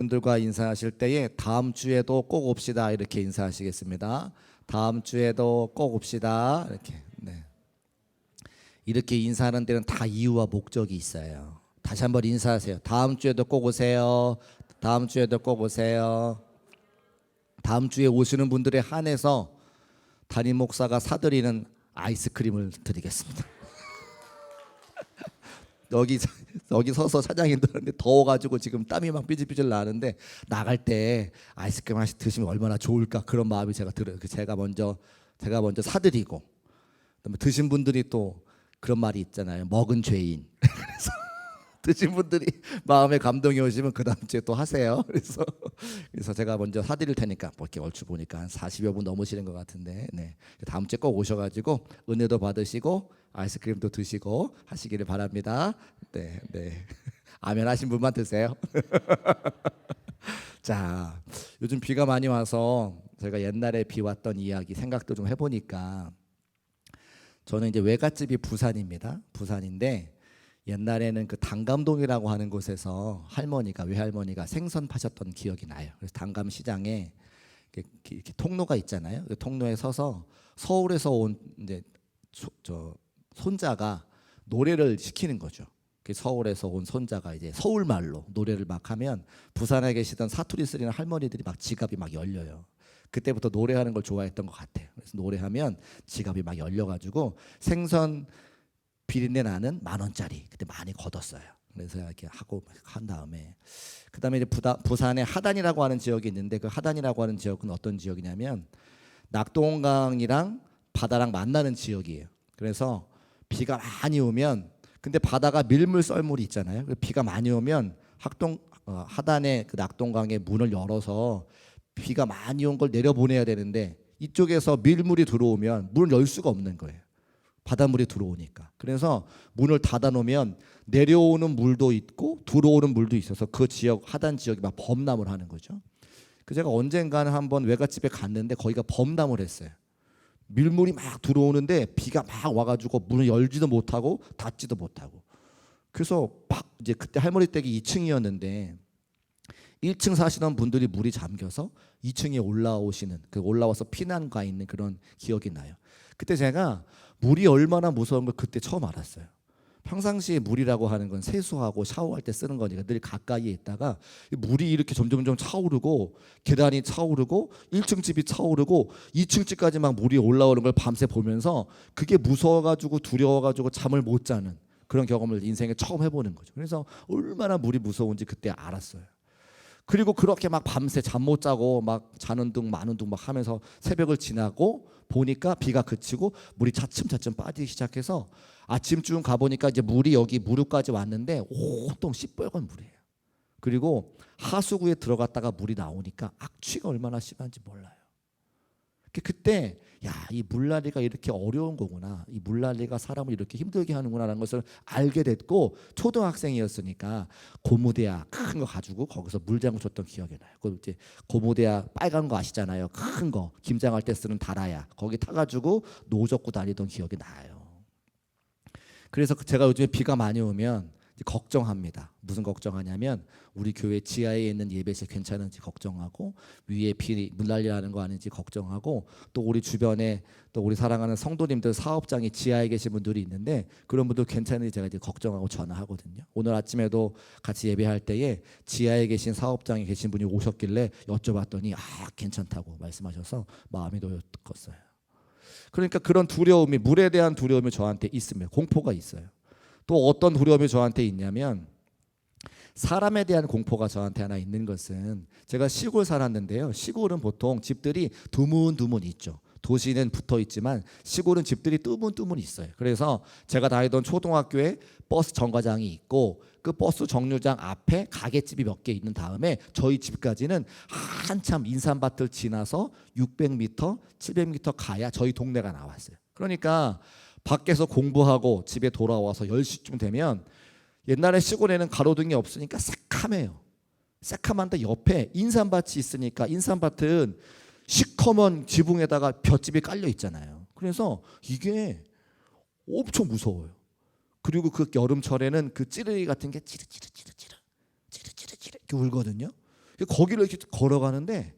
여러분들과 인사하실 때에 다음 주에도 꼭 옵시다 이렇게 인사하시겠습니다. 다음 주에도 꼭 옵시다 이렇게. 네. 이렇게 인사하는 데는 다 이유와 목적이 있어요. 다시 한번 인사하세요. 다음 주에도 꼭 오세요. 다음 주에도 꼭 오세요. 다음 주에 오시는 분들에 한해서 담임 목사가 사드리는 아이스크림을 드리겠습니다. 여기 서서 사장님들한테 더워가지고 지금 땀이 막 삐질삐질 나는데 나갈 때 아이스크림 하나씩 드시면 얼마나 좋을까 그런 마음이 제가 들어요. 제가 먼저 사드리고 그다음에 드신 분들이 또 그런 말이 있잖아요. 먹은 죄인. 그래서 드신 분들이 마음에 감동이 오시면 그 다음 주에 또 하세요. 그래서 제가 먼저 사드릴 테니까 뭐 이렇게 얼추 보니까 한 40여 분 넘으시는 것 같은데, 네. 다음 주에 꼭 오셔가지고 은혜도 받으시고 아이스크림도 드시고 하시기를 바랍니다. 네, 네. 아멘 하신 분만 드세요. 자, 요즘 비가 많이 와서 제가 옛날에 비 왔던 이야기 생각도 좀 해보니까 저는 이제 외갓집이 부산입니다. 부산인데. 옛날에는 그 당감동이라고 하는 곳에서 외할머니가 생선 파셨던 기억이 나요. 그래서 당감 시장에 이렇게 통로가 있잖아요. 그 통로에 서서 서울에서 온 이제 손자가 노래를 시키는 거죠. 그 서울에서 온 손자가 이제 서울말로 노래를 막 하면 부산에 계시던 사투리 쓰리는 할머니들이 막 지갑이 막 열려요. 그때부터 노래하는 걸 좋아했던 것 같아요. 그래서 노래하면 지갑이 막 열려가지고 생선 비린내 나는 10,000원짜리 그때 많이 걷었어요. 그래서 이렇게 하고 한 다음에 그다음에 이제 부산에 하단이라고 하는 지역이 있는데 그 하단이라고 하는 지역은 어떤 지역이냐면 낙동강이랑 바다랑 만나는 지역이에요. 그래서 비가 많이 오면 근데 바다가 밀물 썰물이 있잖아요. 비가 많이 오면 하단의 그 낙동강의 문을 열어서 비가 많이 온 걸 내려보내야 되는데 이쪽에서 밀물이 들어오면 문을 열 수가 없는 거예요. 바닷물이 들어오니까. 그래서 문을 닫아 놓으면 내려오는 물도 있고 들어오는 물도 있어서 그 지역 하단 지역이 막 범람을 하는 거죠. 그 제가 언젠가는 한번 외갓집에 갔는데 거기가 범람을 했어요. 밀물이 막 들어오는데 비가 막 와가지고 문을 열지도 못하고 닫지도 못하고. 그래서 막 이제 그때 할머니 댁이 2층이었는데 1층 사시던 분들이 물이 잠겨서 2층에 올라와서 피난 가 있는 그런 기억이 나요. 그때 제가 물이 얼마나 무서운 걸 그때 처음 알았어요. 평상시에 물이라고 하는 건 세수하고 샤워할 때 쓰는 거니까 늘 가까이에 있다가 물이 이렇게 점점점 차오르고 계단이 차오르고 1층 집이 차오르고 2층 집까지 막 물이 올라오는 걸 밤새 보면서 그게 무서워가지고 두려워가지고 잠을 못 자는 그런 경험을 인생에 처음 해보는 거죠. 그래서 얼마나 물이 무서운지 그때 알았어요. 그리고 그렇게 막 밤새 잠 못 자고 막 자는 둥 마는 둥 막 하면서 새벽을 지나고 보니까 비가 그치고 물이 차츰차츰 빠지기 시작해서 아침쯤 가보니까 이제 물이 여기 무릎까지 왔는데 온통 시뻘건 물이에요. 그리고 하수구에 들어갔다가 물이 나오니까 악취가 얼마나 심한지 몰라요. 그때 이 물난리가 이렇게 어려운 거구나. 이 물난리가 사람을 이렇게 힘들게 하는구나라는 것을 알게 됐고 초등학생이었으니까 고무대야 큰 거 가지고 거기서 물장구 쳤던 기억이 나요. 그 이제 고무대야 빨간 거 아시잖아요. 큰 거 김장할 때 쓰는 다라야 거기 타가지고 노 젓고 다니던 기억이 나요. 그래서 제가 요즘에 비가 많이 오면 걱정합니다. 무슨 걱정하냐면 우리 교회 지하에 있는 예배실 괜찮은지 걱정하고 위에 비 물난리나는 거 아닌지 걱정하고 또 우리 주변에 또 우리 사랑하는 성도님들 사업장이 지하에 계신 분들이 있는데 그런 분들 괜찮은지 제가 이제 걱정하고 전화하거든요. 오늘 아침에도 같이 예배할 때에 지하에 계신 사업장에 계신 분이 오셨길래 여쭤봤더니 괜찮다고 말씀하셔서 마음이 놓였었어요. 그러니까 그런 두려움이 물에 대한 두려움이 저한테 있습니다. 공포가 있어요. 또 어떤 두려움이 저한테 있냐면 사람에 대한 공포가 저한테 하나 있는 것은 제가 시골 살았는데요. 시골은 보통 집들이 드문드문 있죠. 도시는 붙어 있지만 시골은 집들이 뜨문뜨문 있어요. 그래서 제가 다니던 초등학교에 버스 정거장이 있고 그 버스 정류장 앞에 가게집이 몇 개 있는 다음에 저희 집까지는 한참 인삼밭을 지나서 600m, 700m 가야 저희 동네가 나왔어요. 그러니까 밖에서 공부하고 집에 돌아와서 10시쯤 되면 옛날에 시골에는 가로등이 없으니까 새카매요. 새카만데 옆에 인삼밭이 있으니까 인삼밭은 시커먼 지붕에다가 볏집이 깔려 있잖아요. 그래서 이게 엄청 무서워요. 그리고 그 여름철에는 그 찌르기 같은 게 찌르찌르 이렇게 울거든요. 거기를 이렇게 걸어가는데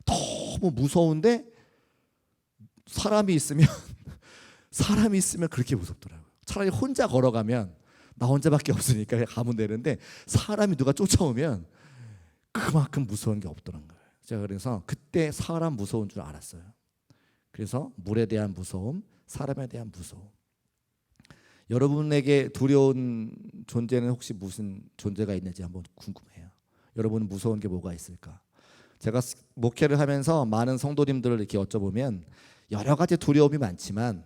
너무 무서운데 사람이 있으면 그렇게 무섭더라고요. 차라리 혼자 걸어가면 나 혼자밖에 없으니까 가면 되는데 사람이 누가 쫓아오면 그만큼 무서운 게 없더란 거예요. 제가 그래서 그때 사람 무서운 줄 알았어요. 그래서 물에 대한 무서움, 사람에 대한 무서움. 여러분에게 두려운 존재는 혹시 무슨 존재가 있는지 한번 궁금해요. 여러분은 무서운 게 뭐가 있을까? 제가 목회를 하면서 많은 성도님들을 이렇게 여쭤보면 여러 가지 두려움이 많지만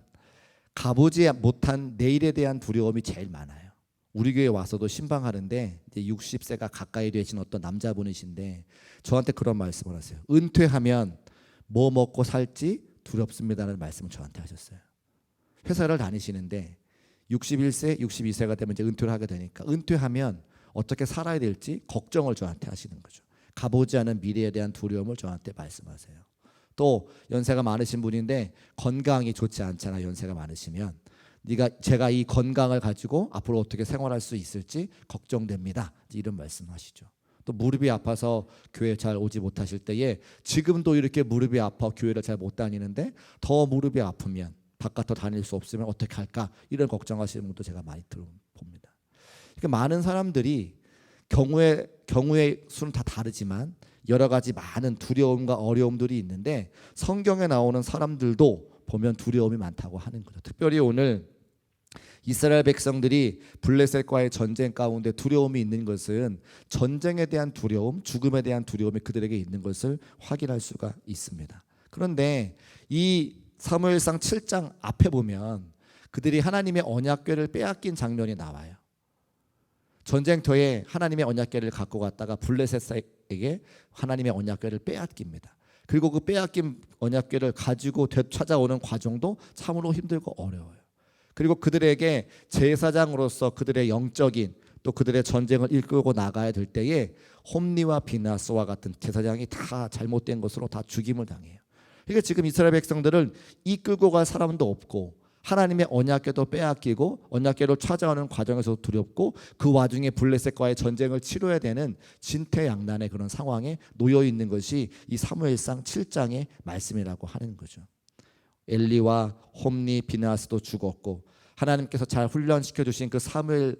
가보지 못한 내일에 대한 두려움이 제일 많아요. 우리 교회 와서도 신방하는데 이제 60세가 가까이 되신 어떤 남자분이신데 저한테 그런 말씀을 하세요. 은퇴하면 뭐 먹고 살지 두렵습니다라는 말씀을 저한테 하셨어요. 회사를 다니시는데 61세, 62세가 되면 이제 은퇴를 하게 되니까 은퇴하면 어떻게 살아야 될지 걱정을 저한테 하시는 거죠. 가보지 않은 미래에 대한 두려움을 저한테 말씀하세요. 또 연세가 많으신 분인데 건강이 좋지 않잖아. 연세가 많으시면 제가 이 건강을 가지고 앞으로 어떻게 생활할 수 있을지 걱정됩니다. 이런 말씀하시죠. 또 무릎이 아파서 교회 잘 오지 못하실 때에 지금도 이렇게 무릎이 아파 교회를 잘 못 다니는데 더 무릎이 아프면 바깥으로 다닐 수 없으면 어떻게 할까? 이런 걱정하시는 분도 제가 많이 들어봅니다. 그러니까 많은 사람들이 경우의 수는 다 다르지만 여러 가지 많은 두려움과 어려움들이 있는데 성경에 나오는 사람들도 보면 두려움이 많다고 하는 거죠. 특별히 오늘 이스라엘 백성들이 블레셋과의 전쟁 가운데 두려움이 있는 것은 전쟁에 대한 두려움, 죽음에 대한 두려움이 그들에게 있는 것을 확인할 수가 있습니다. 그런데 이 사무엘상 7장 앞에 보면 그들이 하나님의 언약궤를 빼앗긴 장면이 나와요. 전쟁터에 하나님의 언약궤를 갖고 갔다가 블레셋에게 하나님의 언약궤를 빼앗깁니다. 그리고 그 빼앗긴 언약궤를 가지고 되찾아오는 과정도 참으로 힘들고 어려워요. 그리고 그들에게 제사장으로서 그들의 영적인 또 그들의 전쟁을 이끌고 나가야 될 때에 홈니와 비나스와 같은 제사장이 다 잘못된 것으로 다 죽임을 당해요. 그러니까 지금 이스라엘 백성들을 이끌고 갈 사람도 없고 하나님의 언약궤도 빼앗기고 언약궤를 찾아오는 과정에서 두렵고 그 와중에 블레셋과의 전쟁을 치러야 되는 진퇴양난의 그런 상황에 놓여 있는 것이 이 사무엘상 7장의 말씀이라고 하는 거죠. 엘리와 홈니 비나스도 죽었고 하나님께서 잘 훈련시켜 주신 그 사무엘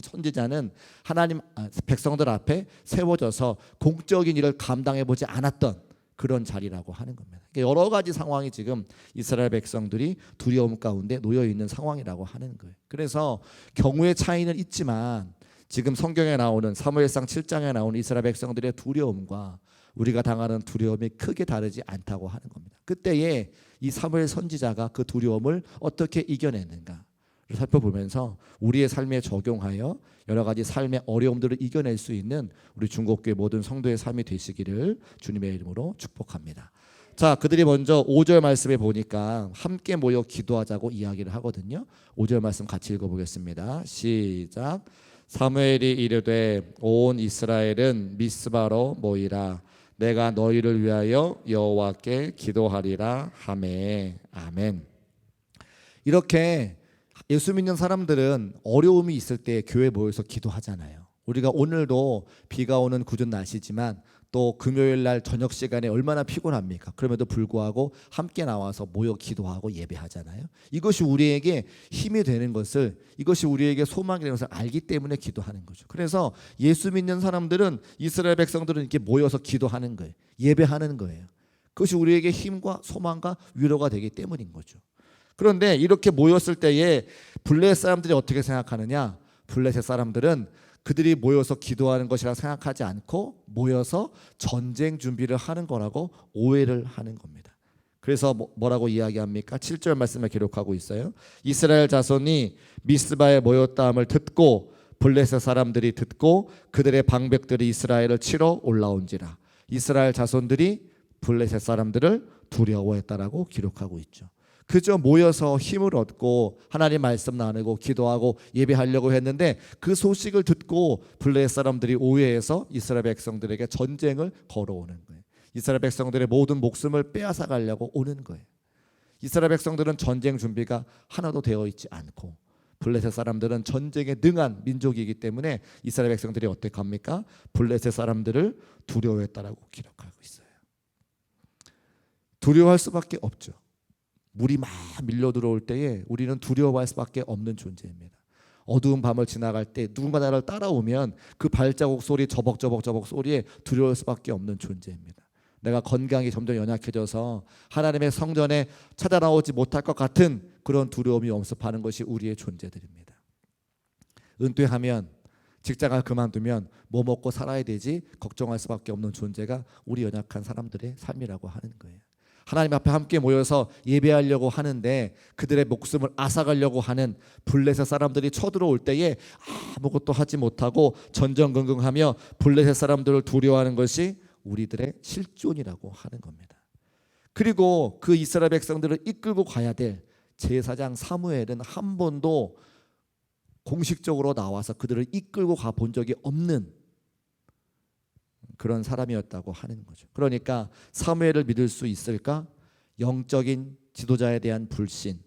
선지자는 하나님 백성들 앞에 세워져서 공적인 일을 감당해 보지 않았던 그런 자리라고 하는 겁니다. 여러 가지 상황이 지금 이스라엘 백성들이 두려움 가운데 놓여 있는 상황이라고 하는 거예요. 그래서 경우의 차이는 있지만 지금 성경에 나오는 사무엘상 7장에 나오는 이스라엘 백성들의 두려움과 우리가 당하는 두려움이 크게 다르지 않다고 하는 겁니다. 그때에 이 사무엘 선지자가 그 두려움을 어떻게 이겨냈는가를 살펴보면서 우리의 삶에 적용하여 여러 가지 삶의 어려움들을 이겨낼 수 있는 우리 중국교회 모든 성도의 삶이 되시기를 주님의 이름으로 축복합니다. 자, 그들이 먼저 5절 말씀에 보니까 함께 모여 기도하자고 이야기를 하거든요. 5절 말씀 같이 읽어보겠습니다. 시작. 사무엘이 이르되 온 이스라엘은 미스바로 모이라. 내가 너희를 위하여 여호와께 기도하리라 하매. 아멘. 이렇게 예수 믿는 사람들은 어려움이 있을 때 교회에 모여서 기도하잖아요. 우리가 오늘도 비가 오는 궂은 날씨지만 또 금요일 날 저녁 시간에 얼마나 피곤합니까? 그럼에도 불구하고 함께 나와서 모여 기도하고 예배하잖아요. 이것이 우리에게 힘이 되는 것을, 이것이 우리에게 소망이 되는 것을 알기 때문에 기도하는 거죠. 그래서 예수 믿는 사람들은, 이스라엘 백성들은 이렇게 모여서 기도하는 거예요. 예배하는 거예요. 그것이 우리에게 힘과 소망과 위로가 되기 때문인 거죠. 그런데 이렇게 모였을 때에 블레셋 사람들이 어떻게 생각하느냐? 블레셋 사람들은 그들이 모여서 기도하는 것이라 생각하지 않고 모여서 전쟁 준비를 하는 거라고 오해를 하는 겁니다. 그래서 뭐라고 이야기합니까? 7절 말씀에 기록하고 있어요. 이스라엘 자손이 미스바에 모였다함을 듣고 블레셋 사람들이 듣고 그들의 방백들이 이스라엘을 치러 올라온지라. 이스라엘 자손들이 블레셋 사람들을 두려워했다라고 기록하고 있죠. 그저 모여서 힘을 얻고 하나님 말씀 나누고 기도하고 예배하려고 했는데 그 소식을 듣고 블레셋 사람들이 오해해서 이스라엘 백성들에게 전쟁을 걸어오는 거예요. 이스라엘 백성들의 모든 목숨을 빼앗아 가려고 오는 거예요. 이스라엘 백성들은 전쟁 준비가 하나도 되어 있지 않고 블레셋 사람들은 전쟁에 능한 민족이기 때문에 이스라엘 백성들이 어떻게 합니까? 블레셋 사람들을 두려워했다라고 기록하고 있어요. 두려워할 수밖에 없죠. 물이 막 밀려 들어올 때에 우리는 두려워할 수밖에 없는 존재입니다. 어두운 밤을 지나갈 때 누군가 나를 따라오면 그 발자국 소리, 저벅저벅 소리에 두려울 수밖에 없는 존재입니다. 내가 건강이 점점 연약해져서 하나님의 성전에 찾아나오지 못할 것 같은 그런 두려움이 엄습하는 것이 우리의 존재들입니다. 은퇴하면, 직장을 그만두면 뭐 먹고 살아야 되지 걱정할 수밖에 없는 존재가 우리 연약한 사람들의 삶이라고 하는 거예요. 하나님 앞에 함께 모여서 예배하려고 하는데 그들의 목숨을 앗아가려고 하는 블레셋 사람들이 쳐들어올 때에 아무것도 하지 못하고 전전긍긍하며 블레셋 사람들을 두려워하는 것이 우리들의 실존이라고 하는 겁니다. 그리고 그 이스라엘 백성들을 이끌고 가야 될 제사장 사무엘은 한 번도 공식적으로 나와서 그들을 이끌고 가본 적이 없는 그런 사람이었다고 하는 거죠. 그러니까 사무엘을 믿을 수 있을까? 영적인 지도자에 대한 불신,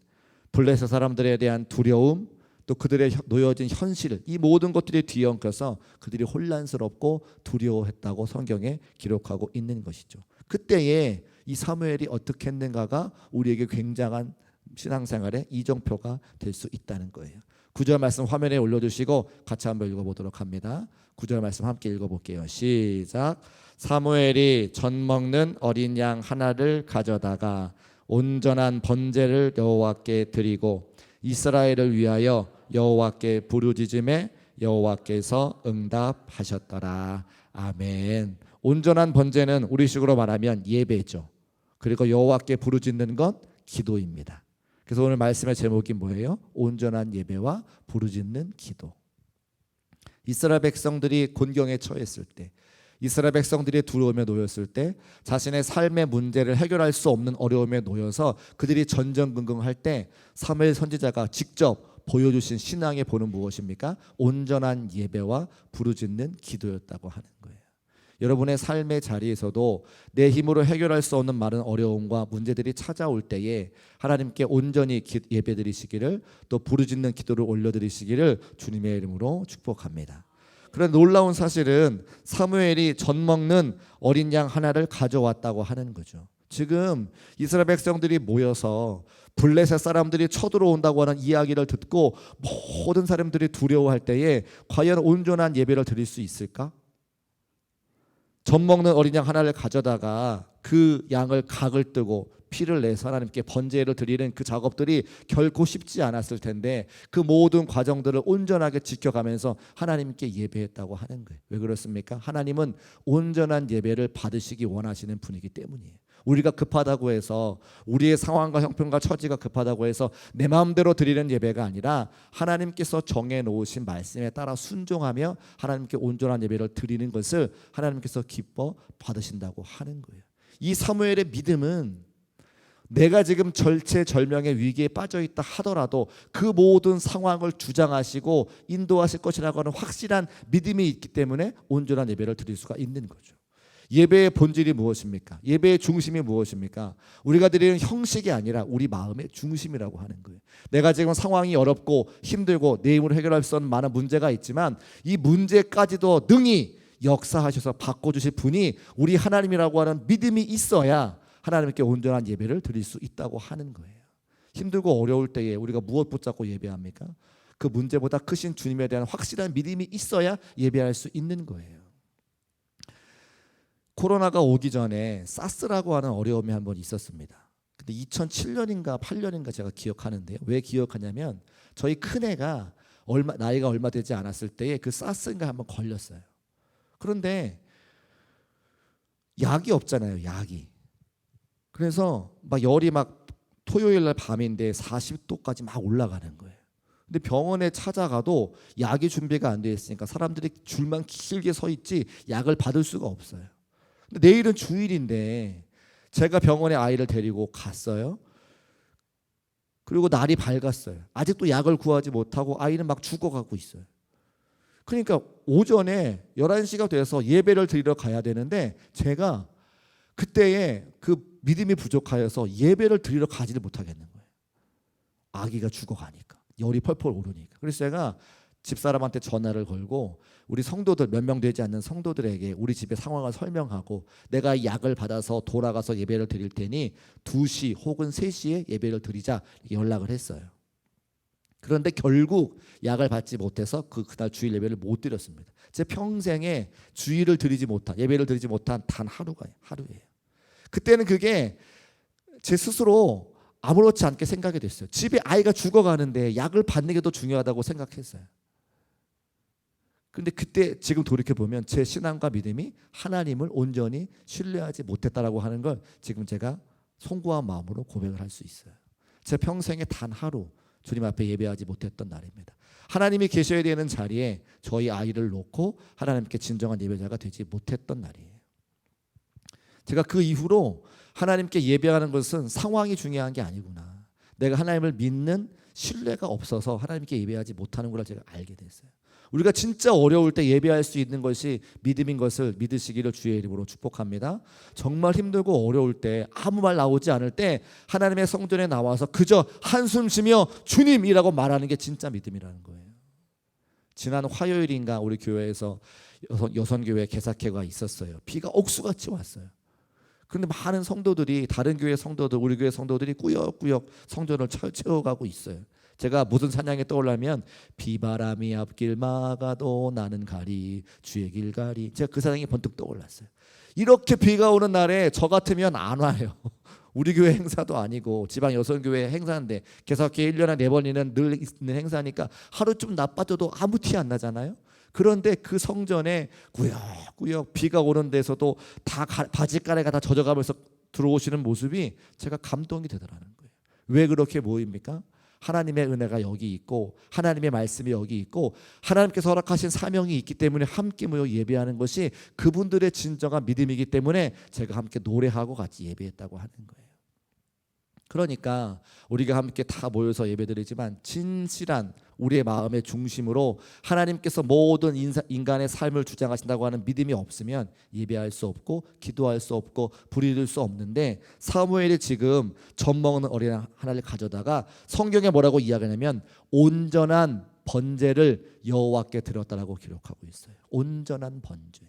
블레셋 사람들에 대한 두려움, 또 그들의 놓여진 현실, 이 모든 것들이 뒤엉켜서 그들이 혼란스럽고 두려워했다고 성경에 기록하고 있는 것이죠. 그때에 이 사무엘이 어떻게 했는가가 우리에게 굉장한 신앙생활의 이정표가 될 수 있다는 거예요. 9절 말씀 화면에 올려주시고 같이 한번 읽어보도록 합니다. 9절 말씀 함께 읽어볼게요. 시작. 사무엘이 전 먹는 어린 양 하나를 가져다가 온전한 번제를 여호와께 드리고 이스라엘을 위하여 여호와께 부르짖음에 여호와께서 응답하셨더라. 아멘. 온전한 번제는 우리식으로 말하면 예배죠. 그리고 여호와께 부르짖는 건 기도입니다. 그래서 오늘 말씀의 제목이 뭐예요? 온전한 예배와 부르짖는 기도. 이스라엘 백성들이 곤경에 처했을 때, 이스라엘 백성들이 두려움에 놓였을 때, 자신의 삶의 문제를 해결할 수 없는 어려움에 놓여서 그들이 전전긍긍할 때 사무엘 선지자가 직접 보여주신 신앙의 본은 무엇입니까? 온전한 예배와 부르짖는 기도였다고 하는 거예요. 여러분의 삶의 자리에서도 내 힘으로 해결할 수 없는 많은 어려움과 문제들이 찾아올 때에 하나님께 온전히 예배드리시기를, 또 부르짖는 기도를 올려드리시기를 주님의 이름으로 축복합니다. 그런 놀라운 사실은 사무엘이 전 먹는 어린 양 하나를 가져왔다고 하는 거죠. 지금 이스라엘 백성들이 모여서 블레셋 사람들이 쳐들어온다고 하는 이야기를 듣고 모든 사람들이 두려워할 때에 과연 온전한 예배를 드릴 수 있을까? 젖 먹는 어린 양 하나를 가져다가 그 양을 각을 뜨고 피를 내서 하나님께 번제를 드리는 그 작업들이 결코 쉽지 않았을 텐데 그 모든 과정들을 온전하게 지켜가면서 하나님께 예배했다고 하는 거예요. 왜 그렇습니까? 하나님은 온전한 예배를 받으시기 원하시는 분이기 때문이에요. 우리가 급하다고 해서, 우리의 상황과 형편과 처지가 급하다고 해서 내 마음대로 드리는 예배가 아니라 하나님께서 정해놓으신 말씀에 따라 순종하며 하나님께 온전한 예배를 드리는 것을 하나님께서 기뻐 받으신다고 하는 거예요. 이 사무엘의 믿음은 내가 지금 절체절명의 위기에 빠져있다 하더라도 그 모든 상황을 주장하시고 인도하실 것이라고 하는 확실한 믿음이 있기 때문에 온전한 예배를 드릴 수가 있는 거죠. 예배의 본질이 무엇입니까? 예배의 중심이 무엇입니까? 우리가 드리는 형식이 아니라 우리 마음의 중심이라고 하는 거예요. 내가 지금 상황이 어렵고 힘들고 내 힘으로 해결할 수 없는 많은 문제가 있지만 이 문제까지도 능히 역사하셔서 바꿔주실 분이 우리 하나님이라고 하는 믿음이 있어야 하나님께 온전한 예배를 드릴 수 있다고 하는 거예요. 힘들고 어려울 때에 우리가 무엇 붙잡고 예배합니까? 그 문제보다 크신 주님에 대한 확실한 믿음이 있어야 예배할 수 있는 거예요. 코로나가 오기 전에 사스라고 하는 어려움이 한번 있었습니다. 근데 2007년인가 8년인가 제가 기억하는데요. 왜 기억하냐면 저희 큰애가 나이가 얼마 되지 않았을 때에 그 사스인가 한번 걸렸어요. 그런데 약이 없잖아요. 약이. 그래서 막 열이 막 토요일 날 밤인데 40도까지 막 올라가는 거예요. 근데 병원에 찾아가도 약이 준비가 안 돼 있으니까 사람들이 줄만 길게 서 있지 약을 받을 수가 없어요. 근데 내일은 주일인데 제가 병원에 아이를 데리고 갔어요. 그리고 날이 밝았어요. 아직도 약을 구하지 못하고 아이는 막 죽어가고 있어요. 그러니까 오전에 11시가 돼서 예배를 드리러 가야 되는데 제가 그때에 그 믿음이 부족하여서 예배를 드리러 가지를 못하겠는 거예요. 아기가 죽어가니까. 열이 펄펄 오르니까. 그래서 제가 집사람한테 전화를 걸고 우리 성도들 몇 명 되지 않는 성도들에게 우리 집의 상황을 설명하고 내가 이 약을 받아서 돌아가서 예배를 드릴 테니 2시 혹은 3시에 예배를 드리자 연락을 했어요. 그런데 결국 약을 받지 못해서 그날 주일 예배를 못 드렸습니다. 제 평생에 주일을 드리지 못한 예배를 드리지 못한 단 하루예요. 그때는 그게 제 스스로 아무렇지 않게 생각이 됐어요. 집에 아이가 죽어가는데 약을 받는 게 더 중요하다고 생각했어요. 그런데 그때 지금 돌이켜보면 제 신앙과 믿음이 하나님을 온전히 신뢰하지 못했다라고 하는 걸 지금 제가 송구한 마음으로 고백을 할 수 있어요. 제 평생에 단 하루 주님 앞에 예배하지 못했던 날입니다. 하나님이 계셔야 되는 자리에 저희 아이를 놓고 하나님께 진정한 예배자가 되지 못했던 날이에요. 제가 그 이후로 하나님께 예배하는 것은 상황이 중요한 게 아니구나. 내가 하나님을 믿는 신뢰가 없어서 하나님께 예배하지 못하는 걸 제가 알게 됐어요. 우리가 진짜 어려울 때 예배할 수 있는 것이 믿음인 것을 믿으시기를 주의 이름으로 축복합니다. 정말 힘들고 어려울 때 아무 말 나오지 않을 때 하나님의 성전에 나와서 그저 한숨 쉬며 주님이라고 말하는 게 진짜 믿음이라는 거예요. 지난 화요일인가 우리 교회에서 여선교회 개사회가 있었어요. 비가 옥수같이 왔어요. 그런데 많은 성도들이 다른 교회 성도들 우리 교회 성도들이 꾸역꾸역 성전을 채워가고 있어요. 제가 무슨 찬양이 떠올라면 비바람이 앞길 막아도 나는 가리 주의 길 가리. 제가 그 찬양이 번뜩 떠올랐어요. 이렇게 비가 오는 날에 저 같으면 안 와요. 우리 교회 행사도 아니고 지방 여선교회 행사인데 개사학회 1년에 4번이는 늘 있는 행사니까 하루쯤 나빠져도 아무 티 안 나잖아요. 그런데 그 성전에 꾸역꾸역 비가 오는 데서도 다 바지가래가 다 젖어가면서 들어오시는 모습이 제가 감동이 되더라는 거예요. 왜 그렇게 모입니까? 하나님의 은혜가 여기 있고 하나님의 말씀이 여기 있고 하나님께서 허락하신 사명이 있기 때문에 함께 모여 예배하는 것이 그분들의 진정한 믿음이기 때문에 제가 함께 노래하고 같이 예배했다고 하는 거예요. 그러니까 우리가 함께 다 모여서 예배드리지만 진실한 우리의 마음의 중심으로 하나님께서 모든 인간의 삶을 주장하신다고 하는 믿음이 없으면 예배할 수 없고 기도할 수 없고 부르짖을 수 없는데 사무엘이 지금 젖 먹는 어린 하나를 가져다가 성경에 뭐라고 이야기하냐면 온전한 번제를 여호와께 드렸다라고 기록하고 있어요. 온전한 번제.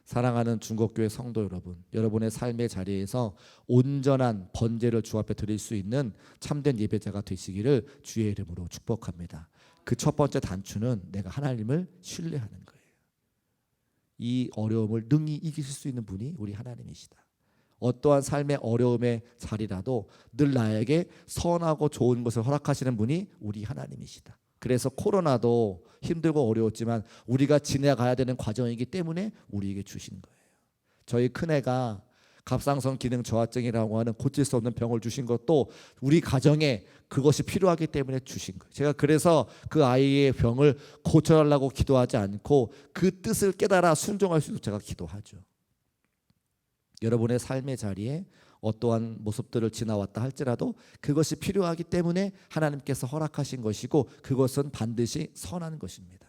사랑하는 중국교회 성도 여러분, 여러분의 삶의 자리에서 온전한 번제를 주 앞에 드릴 수 있는 참된 예배자가 되시기를 주의 이름으로 축복합니다. 그 첫 번째 단추는 내가 하나님을 신뢰하는 거예요. 이 어려움을 능히 이기실 수 있는 분이 우리 하나님이시다. 어떠한 삶의 어려움의 자리라도 늘 나에게 선하고 좋은 것을 허락하시는 분이 우리 하나님이시다. 그래서 코로나도 힘들고 어려웠지만 우리가 지나가야 되는 과정이기 때문에 우리에게 주신 거예요. 저희 큰애가 갑상선 기능 저하증이라고 하는 고칠 수 없는 병을 주신 것도 우리 가정에 그것이 필요하기 때문에 주신 거예요. 제가 그래서 그 아이의 병을 고쳐달라고 기도하지 않고 그 뜻을 깨달아 순종할 수 있도록 제가 기도하죠. 여러분의 삶의 자리에 어떠한 모습들을 지나왔다 할지라도 그것이 필요하기 때문에 하나님께서 허락하신 것이고 그것은 반드시 선한 것입니다.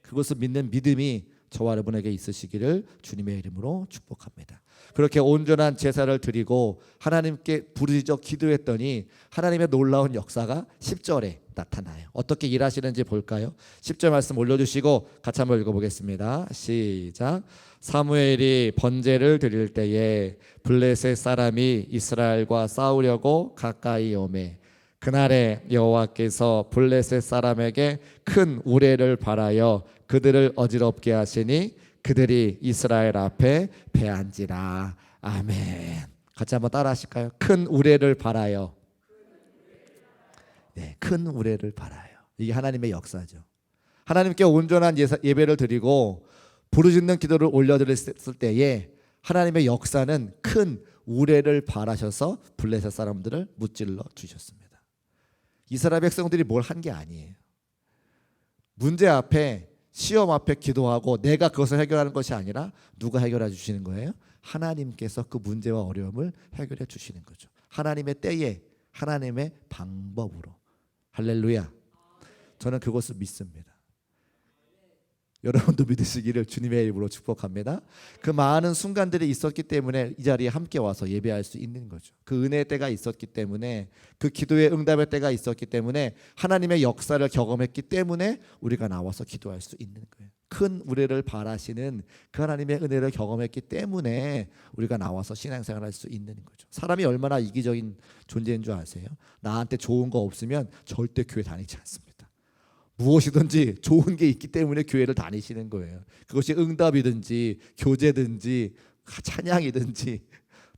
그것을 믿는 믿음이 저와 여러분에게 있으시기를 주님의 이름으로 축복합니다. 그렇게 온전한 제사를 드리고 하나님께 부르짖어 기도했더니 하나님의 놀라운 역사가 10절에 나타나요. 어떻게 일하시는지 볼까요? 10절 말씀 올려주시고 같이 한번 읽어보겠습니다. 시작. 사무엘이 번제를 드릴 때에 블레셋 사람이 이스라엘과 싸우려고 가까이 오매 그날에 여호와께서 블레셋 사람에게 큰 우레를 발하여 그들을 어지럽게 하시니 그들이 이스라엘 앞에 패한지라. 아멘. 같이 한번 따라 하실까요? 큰 우레를 발하여. 네, 큰 우레를 발하여. 이게 하나님의 역사죠. 하나님께 온전한 예배를 드리고 부르짖는 기도를 올려드렸을 때에 하나님의 역사는 큰 우레를 발하셔서 블레셋 사람들을 무찔러 주셨습니다. 이스라엘 백성들이 뭘 한 게 아니에요. 문제 앞에 시험 앞에 기도하고 내가 그것을 해결하는 것이 아니라 누가 해결해 주시는 거예요? 하나님께서 그 문제와 어려움을 해결해 주시는 거죠. 하나님의 때에 하나님의 방법으로. 할렐루야. 저는 그것을 믿습니다. 여러분도 믿으시기를 주님의 이름으로 축복합니다. 그 많은 순간들이 있었기 때문에 이 자리에 함께 와서 예배할 수 있는 거죠. 그 은혜의 때가 있었기 때문에, 그 기도의 응답의 때가 있었기 때문에, 하나님의 역사를 경험했기 때문에 우리가 나와서 기도할 수 있는 거예요. 큰 우리를 바라시는 그 하나님의 은혜를 경험했기 때문에 우리가 나와서 신앙생활할 수 있는 거죠. 사람이 얼마나 이기적인 존재인 줄 아세요? 나한테 좋은 거 없으면 절대 교회 다니지 않습니다. 무엇이든지 좋은 게 있기 때문에 교회를 다니시는 거예요. 그것이 응답이든지 교제든지 찬양이든지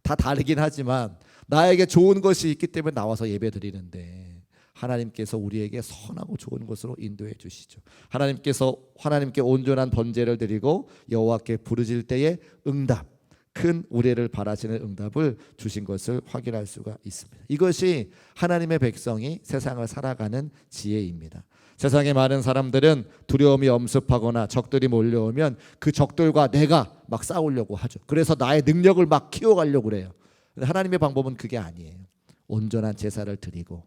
다 다르긴 하지만 나에게 좋은 것이 있기 때문에 나와서 예배 드리는데, 하나님께서 우리에게 선하고 좋은 것으로 인도해 주시죠. 하나님께서 하나님께 온전한 번제를 드리고 여호와께 부르짖을 때에 응답, 큰 우리를 바라시는 응답을 주신 것을 확인할 수가 있습니다. 이것이 하나님의 백성이 세상을 살아가는 지혜입니다. 세상에 많은 사람들은 두려움이 엄습하거나 적들이 몰려오면 그 적들과 내가 막 싸우려고 하죠. 그래서 나의 능력을 막 키워가려고 그래요. 하나님의 방법은 그게 아니에요. 온전한 제사를 드리고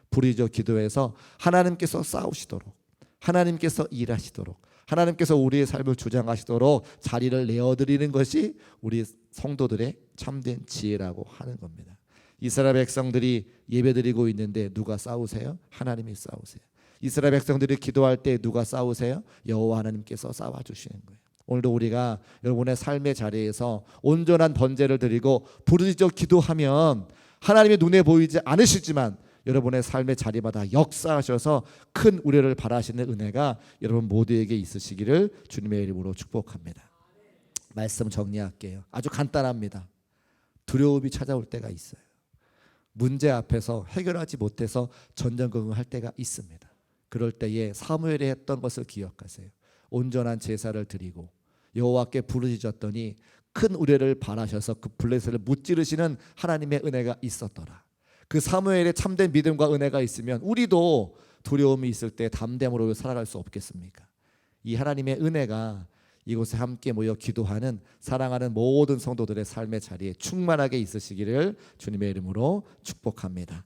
부르짖어 기도해서 하나님께서 싸우시도록, 하나님께서 일하시도록, 하나님께서 우리의 삶을 주장하시도록 자리를 내어드리는 것이 우리 성도들의 참된 지혜라고 하는 겁니다. 이스라엘 백성들이 예배드리고 있는데 누가 싸우세요? 하나님이 싸우세요. 이스라엘 백성들이 기도할 때 누가 싸우세요? 여호와 하나님께서 싸워주시는 거예요. 오늘도 우리가 여러분의 삶의 자리에서 온전한 번제를 드리고 부르짖어 기도하면 하나님의 눈에 보이지 않으시지만 여러분의 삶의 자리마다 역사하셔서 큰 우리를 바라시는 은혜가 여러분 모두에게 있으시기를 주님의 이름으로 축복합니다. 말씀 정리할게요. 아주 간단합니다. 두려움이 찾아올 때가 있어요. 문제 앞에서 해결하지 못해서 전전긍긍할 때가 있습니다. 그럴 때에 사무엘이 했던 것을 기억하세요. 온전한 제사를 드리고 여호와께 부르짖었더니 큰 우레를 바라셔서 그 블레셋을 무찌르시는 하나님의 은혜가 있었더라. 그 사무엘의 참된 믿음과 은혜가 있으면 우리도 두려움이 있을 때 담대함으로 살아갈 수 없겠습니까? 이 하나님의 은혜가 이곳에 함께 모여 기도하는 사랑하는 모든 성도들의 삶의 자리에 충만하게 있으시기를 주님의 이름으로 축복합니다.